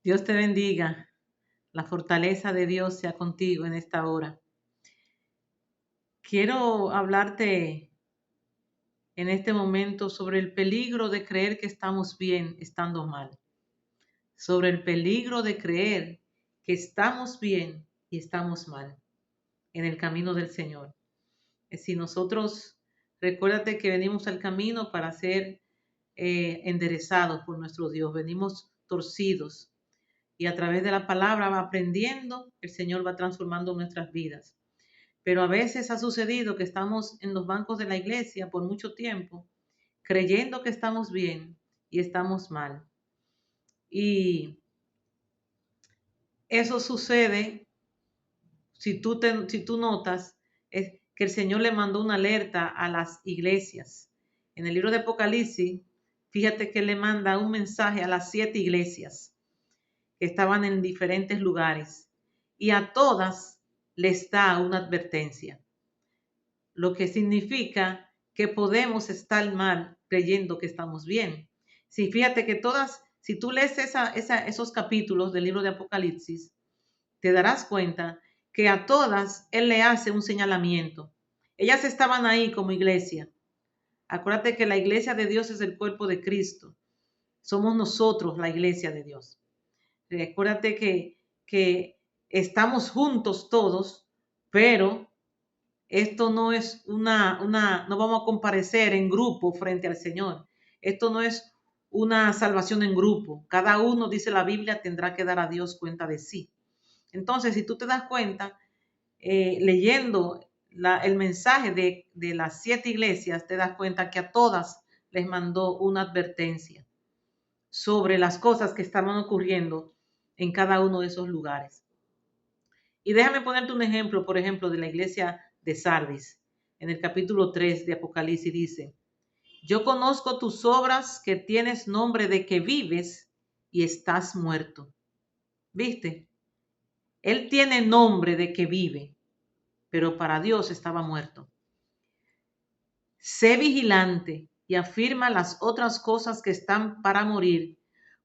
Dios te bendiga. La fortaleza de Dios sea contigo en esta hora. Quiero hablarte en este momento sobre el peligro de creer que estamos bien estando mal. Sobre el peligro de creer que estamos bien y estamos mal en el camino del Señor. Si nosotros, recuérdate que venimos al camino para ser enderezados por nuestro Dios. Venimos torcidos. Y a través de la palabra va aprendiendo, el Señor va transformando nuestras vidas. Pero a veces ha sucedido que estamos en los bancos de la iglesia por mucho tiempo, creyendo que estamos bien y estamos mal. Y eso sucede, si tú notas, es que el Señor le mandó una alerta a las iglesias. En el libro de Apocalipsis, fíjate que le manda un mensaje a las 7 iglesias que estaban en diferentes lugares y a todas les da una advertencia, lo que significa que podemos estar mal creyendo que estamos bien. Sí, fíjate que todas, si tú lees esos capítulos del libro de Apocalipsis, te darás cuenta que a todas Él le hace un señalamiento. Ellas estaban ahí como iglesia. Acuérdate que la iglesia de Dios es el cuerpo de Cristo. Somos nosotros la iglesia de Dios. Recuérdate que estamos juntos todos, pero esto no es no vamos a comparecer en grupo frente al Señor. Esto no es una salvación en grupo. Cada uno, dice la Biblia, tendrá que dar a Dios cuenta de sí. Entonces, si tú te das cuenta, leyendo el mensaje de las 7 iglesias, te das cuenta que a todas les mandó una advertencia sobre las cosas que estaban ocurriendo en cada uno de esos lugares. Y déjame ponerte un ejemplo, por ejemplo, de la iglesia de Sardis. En el capítulo 3 de Apocalipsis dice: yo conozco tus obras, que tienes nombre de que vives y estás muerto. ¿Viste? Él tiene nombre de que vive, pero para Dios estaba muerto. Sé vigilante y afirma las otras cosas que están para morir,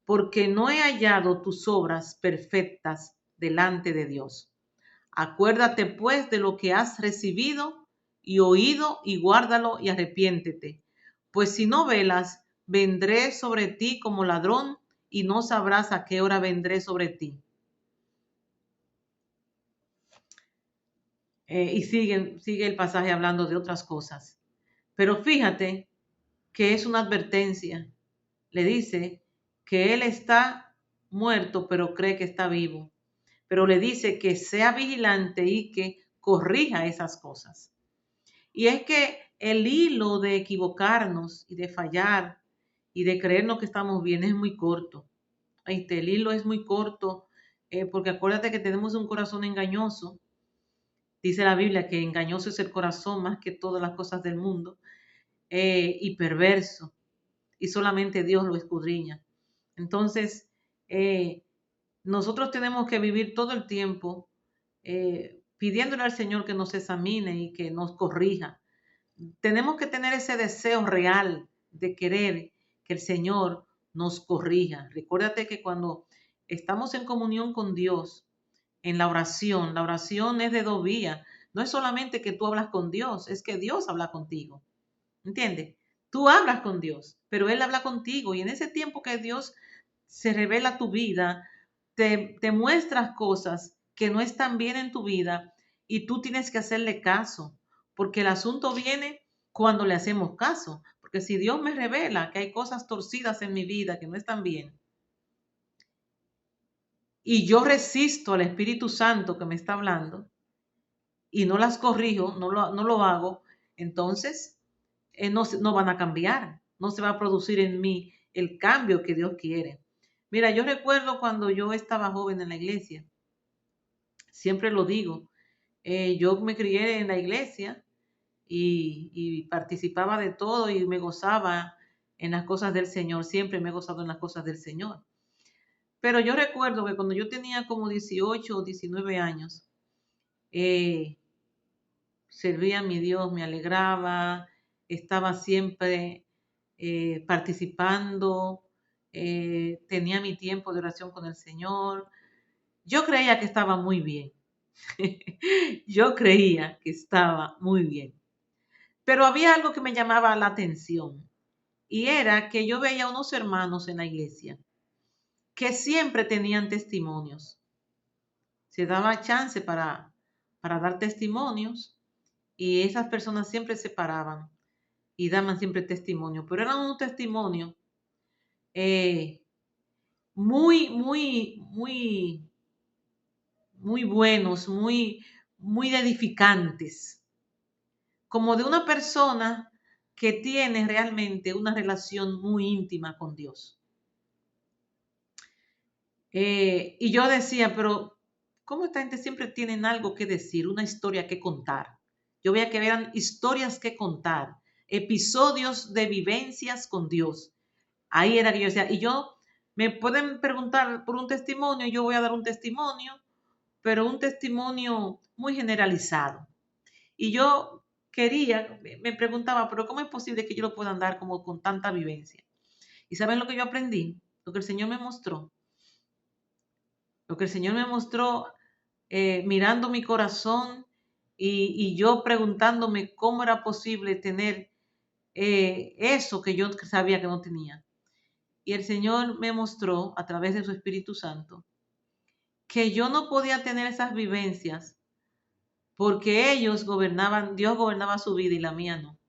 porque no he hallado tus obras perfectas delante de Dios. Acuérdate pues de lo que has recibido y oído, y guárdalo y arrepiéntete. Pues si no velas, vendré sobre ti como ladrón, y no sabrás a qué hora vendré sobre ti. Y sigue el pasaje hablando de otras cosas. Pero fíjate que es una advertencia. Le dice que él está muerto, pero cree que está vivo. Pero le dice que sea vigilante y que corrija esas cosas. Y es que el hilo de equivocarnos y de fallar y de creernos que estamos bien es muy corto. El hilo es muy corto, porque acuérdate que tenemos un corazón engañoso. Dice la Biblia que engañoso es el corazón más que todas las cosas del mundo, y perverso, y solamente Dios lo escudriña. Entonces, nosotros tenemos que vivir todo el tiempo pidiéndole al Señor que nos examine y que nos corrija. Tenemos que tener ese deseo real de querer que el Señor nos corrija. Recuérdate que cuando estamos en comunión con Dios, en la oración es de 2 vías. No es solamente que tú hablas con Dios, es que Dios habla contigo. ¿Entiendes? Tú hablas con Dios, pero Él habla contigo. Y en ese tiempo que Dios se revela a tu vida, te muestras cosas que no están bien en tu vida y tú tienes que hacerle caso, porque el asunto viene cuando le hacemos caso. Porque si Dios me revela que hay cosas torcidas en mi vida que no están bien y yo resisto al Espíritu Santo que me está hablando y no las corrijo, no lo hago, entonces no van a cambiar, no se va a producir en mí el cambio que Dios quiere. Mira, yo recuerdo cuando yo estaba joven en la iglesia, siempre lo digo, yo me crié en la iglesia y participaba de todo y me gozaba en las cosas del Señor, siempre me he gozado en las cosas del Señor. Pero yo recuerdo que cuando yo tenía como 18 o 19 años, eh, servía a mi Dios, me alegraba, estaba siempre participando, tenía mi tiempo de oración con el Señor. Yo creía que estaba muy bien. Yo creía que estaba muy bien. Pero había algo que me llamaba la atención y era que yo veía unos hermanos en la iglesia que siempre tenían testimonios. Se daba chance para dar testimonios y esas personas siempre se paraban y daban siempre testimonio, pero eran un testimonio eh, muy, muy, muy, muy buenos, muy edificantes, como de una persona que tiene realmente una relación muy íntima con Dios. Y yo decía, pero ¿cómo esta gente siempre tienen algo que decir, una historia que contar? Yo veía que eran historias que contar, episodios de vivencias con Dios. Ahí era que yo decía, y yo, me pueden preguntar por un testimonio, yo voy a dar un testimonio, pero un testimonio muy generalizado. Y yo quería, me preguntaba, pero ¿cómo es posible que yo lo pueda dar como con tanta vivencia? ¿Y saben lo que yo aprendí? Lo que el Señor me mostró. Lo que el Señor me mostró mirando mi corazón y yo preguntándome cómo era posible tener eso que yo sabía que no tenía. Y el Señor me mostró a través de su Espíritu Santo que yo no podía tener esas vivencias porque ellos gobernaban, Dios gobernaba su vida y la mía no.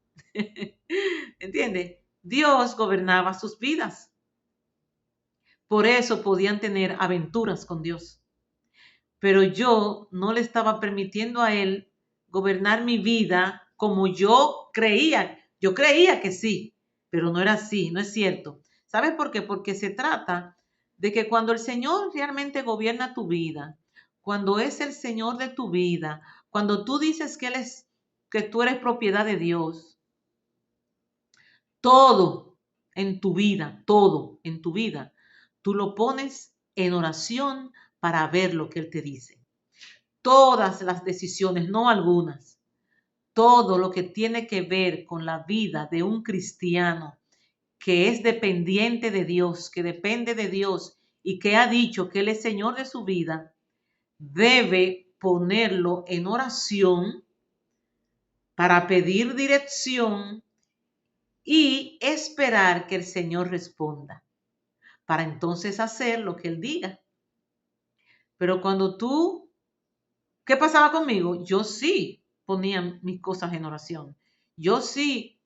¿Entiende? Dios gobernaba sus vidas. Por eso podían tener aventuras con Dios. Pero yo no le estaba permitiendo a Él gobernar mi vida como yo creía. Yo creía que sí, pero no era así, no es cierto. ¿Sabes por qué? Porque se trata de que cuando el Señor realmente gobierna tu vida, cuando es el Señor de tu vida, cuando tú dices que Él es, que tú eres propiedad de Dios, todo en tu vida, todo en tu vida, tú lo pones en oración para ver lo que Él te dice. Todas las decisiones, no algunas, todo lo que tiene que ver con la vida de un cristiano que es dependiente de Dios, que depende de Dios y que ha dicho que Él es Señor de su vida, debe ponerlo en oración para pedir dirección y esperar que el Señor responda, para entonces hacer lo que Él diga. Pero cuando tú, ¿qué pasaba conmigo? Yo sí ponía mis cosas en oración. Yo sí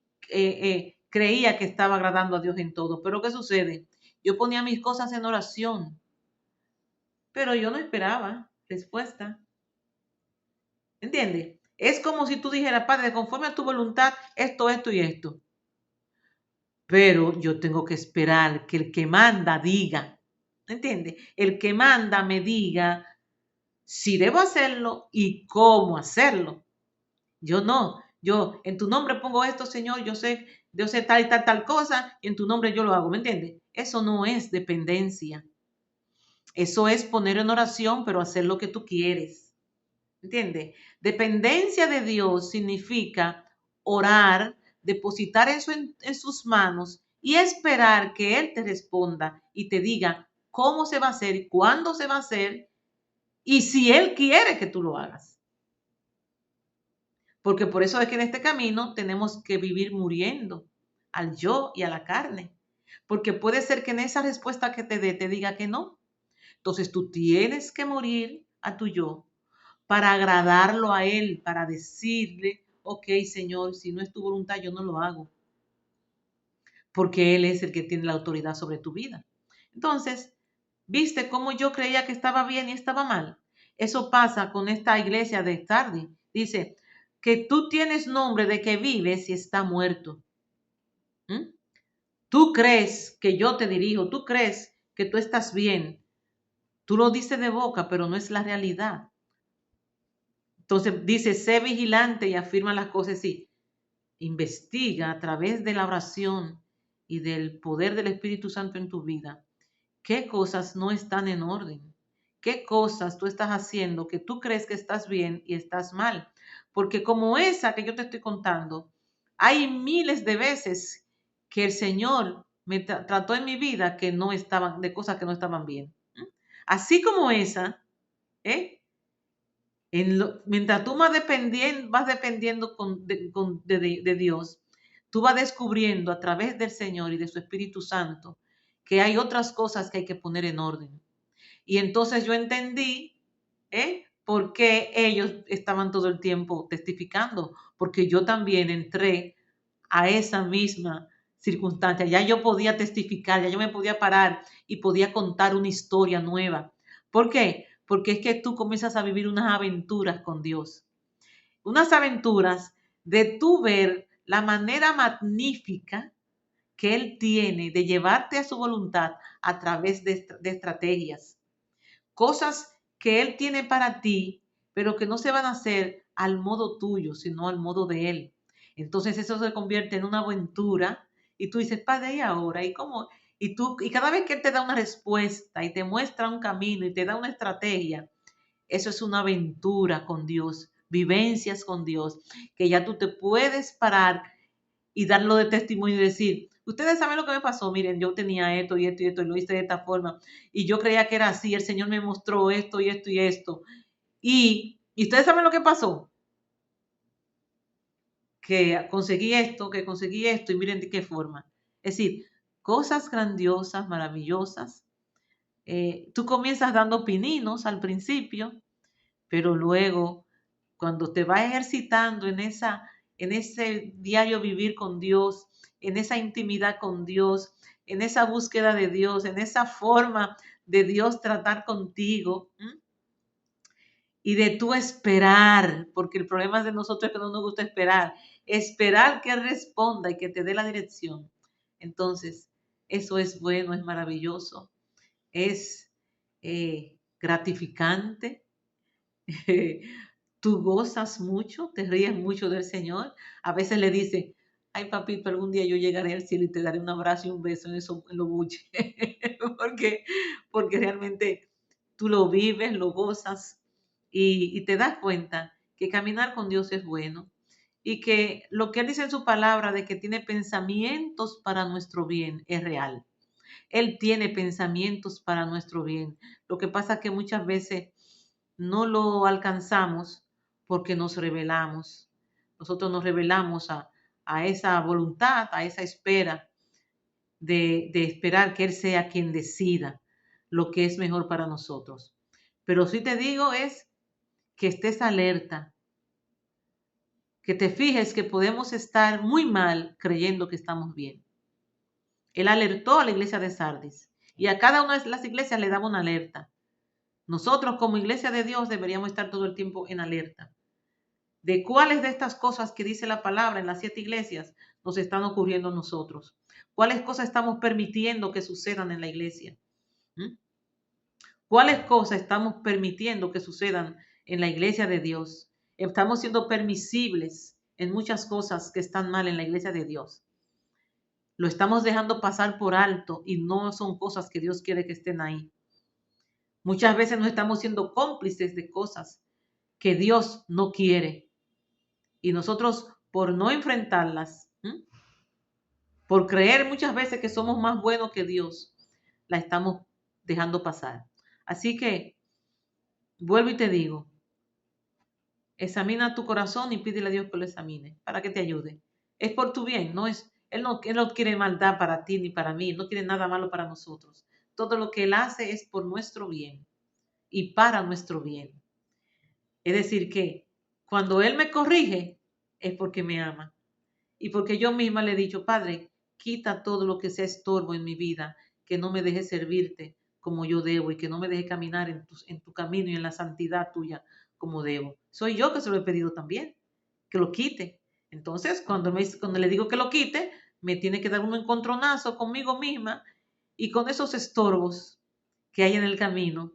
creía que estaba agradando a Dios en todo. Pero ¿qué sucede? Yo ponía mis cosas en oración, pero yo no esperaba respuesta. ¿Entiendes? Es como si tú dijeras, Padre, conforme a tu voluntad, esto, esto y esto. Pero yo tengo que esperar que el que manda diga. ¿Entiendes? El que manda me diga si debo hacerlo y cómo hacerlo. Yo no, yo en tu nombre pongo esto, Señor, yo sé tal y tal, tal cosa, y en tu nombre yo lo hago, ¿me entiendes? Eso no es dependencia. Eso es poner en oración, pero hacer lo que tú quieres. ¿Entiendes? Dependencia de Dios significa orar, depositar eso en sus manos y esperar que Él te responda y te diga cómo se va a hacer, cuándo se va a hacer y si Él quiere que tú lo hagas. Porque por eso es que en este camino tenemos que vivir muriendo al yo y a la carne. Porque puede ser que en esa respuesta que te dé te diga que no. Entonces tú tienes que morir a tu yo para agradarlo a Él, para decirle, ok, Señor, si no es tu voluntad, yo no lo hago. Porque Él es el que tiene la autoridad sobre tu vida. Entonces, ¿viste cómo yo creía que estaba bien y estaba mal? Eso pasa con esta iglesia de Tardi. Dice, que tú tienes nombre de que vives y está muerto. ¿Mm? Tú crees que yo te dirijo, tú crees que tú estás bien. Tú lo dices de boca, pero no es la realidad. Entonces dice, sé vigilante y afirma las cosas así. Investiga a través de la oración y del poder del Espíritu Santo en tu vida. ¿Qué cosas no están en orden? ¿Qué cosas tú estás haciendo que tú crees que estás bien y estás mal? Porque como esa que yo te estoy contando, hay miles de veces que el Señor me trató en mi vida que no estaban, de cosas que no estaban bien. Así como esa, ¿eh? Mientras tú vas dependiendo de Dios, tú vas descubriendo a través del Señor y de su Espíritu Santo que hay otras cosas que hay que poner en orden. Y entonces yo entendí por qué ellos estaban todo el tiempo testificando, porque yo también entré a esa misma circunstancia. Ya yo podía testificar, ya yo me podía parar y podía contar una historia nueva. ¿Por qué? Porque es que tú comienzas a vivir unas aventuras con Dios. Unas aventuras de tú ver la manera magnífica que Él tiene de llevarte a su voluntad a través de estrategias. Cosas que Él tiene para ti, pero que no se van a hacer al modo tuyo, sino al modo de Él. Entonces eso se convierte en una aventura y tú dices, Padre, ¿y ahora? ¿Y cómo? Y cada vez que Él te da una respuesta y te muestra un camino y te da una estrategia, eso es una aventura con Dios, vivencias con Dios, que ya tú te puedes parar y darlo de testimonio y decir, ustedes saben lo que me pasó, miren, yo tenía esto y esto y esto y lo hice de esta forma y yo creía que era así, el Señor me mostró esto y esto y esto. Y ustedes saben lo que pasó, que conseguí esto y miren de qué forma. Es decir, cosas grandiosas, maravillosas. Tú comienzas dando pininos al principio, pero luego, cuando te vas ejercitando en ese diario vivir con Dios, en esa intimidad con Dios, en esa búsqueda de Dios, en esa forma de Dios tratar contigo, y de tú esperar, porque el problema de nosotros es que no nos gusta esperar que Él responda y que te dé la dirección. Entonces, eso es bueno, es maravilloso, es gratificante. Tú gozas mucho, te ríes mucho del Señor. A veces le dices, ay papito, algún día yo llegaré al cielo y te daré un abrazo y un beso en los buches. porque realmente tú lo vives, lo gozas y te das cuenta que caminar con Dios es bueno y que lo que Él dice en su palabra de que tiene pensamientos para nuestro bien es real. Él tiene pensamientos para nuestro bien. Lo que pasa es que muchas veces no lo alcanzamos porque nos rebelamos. Nosotros nos rebelamos a esa voluntad, a esa espera de esperar que Él sea quien decida lo que es mejor para nosotros. Pero sí te digo es que estés alerta, que te fijes que podemos estar muy mal creyendo que estamos bien. Él alertó a la iglesia de Sardis y a cada una de las iglesias le daba una alerta. Nosotros como iglesia de Dios deberíamos estar todo el tiempo en alerta de cuáles de estas cosas que dice la palabra en las 7 iglesias nos están ocurriendo a nosotros. ¿Cuáles cosas estamos permitiendo que sucedan en la iglesia? ¿Cuáles cosas estamos permitiendo que sucedan en la iglesia de Dios? Estamos siendo permisibles en muchas cosas que están mal en la iglesia de Dios. Lo estamos dejando pasar por alto y no son cosas que Dios quiere que estén ahí. Muchas veces nos estamos siendo cómplices de cosas que Dios no quiere. Y nosotros, por no enfrentarlas, por creer muchas veces que somos más buenos que Dios, la estamos dejando pasar. Así que, vuelvo y te digo, examina tu corazón y pídele a Dios que lo examine, para que te ayude. Es por tu bien, Él no quiere maldad para ti ni para mí, no quiere nada malo para nosotros. Todo lo que Él hace es por nuestro bien y para nuestro bien. Es decir, que cuando Él me corrige, es porque me ama. Y porque yo misma le he dicho, Padre, quita todo lo que sea estorbo en mi vida, que no me deje servirte como yo debo y que no me deje caminar en tu camino y en la santidad tuya como debo. Soy yo que se lo he pedido también, que lo quite. Entonces, cuando le digo que lo quite, me tiene que dar un encontronazo conmigo misma y con esos estorbos que hay en el camino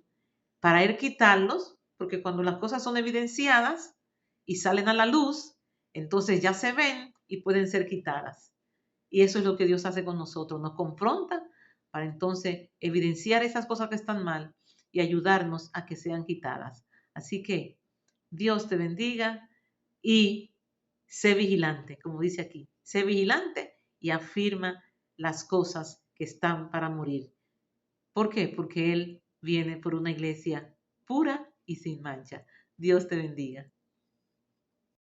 para ir quitarlos, porque cuando las cosas son evidenciadas y salen a la luz, entonces ya se ven y pueden ser quitadas. Y eso es lo que Dios hace con nosotros, nos confronta para entonces evidenciar esas cosas que están mal y ayudarnos a que sean quitadas. Así que Dios te bendiga y sé vigilante, como dice aquí, sé vigilante y afirma las cosas que están para morir. ¿Por qué? Porque Él viene por una iglesia pura y sin mancha. Dios te bendiga.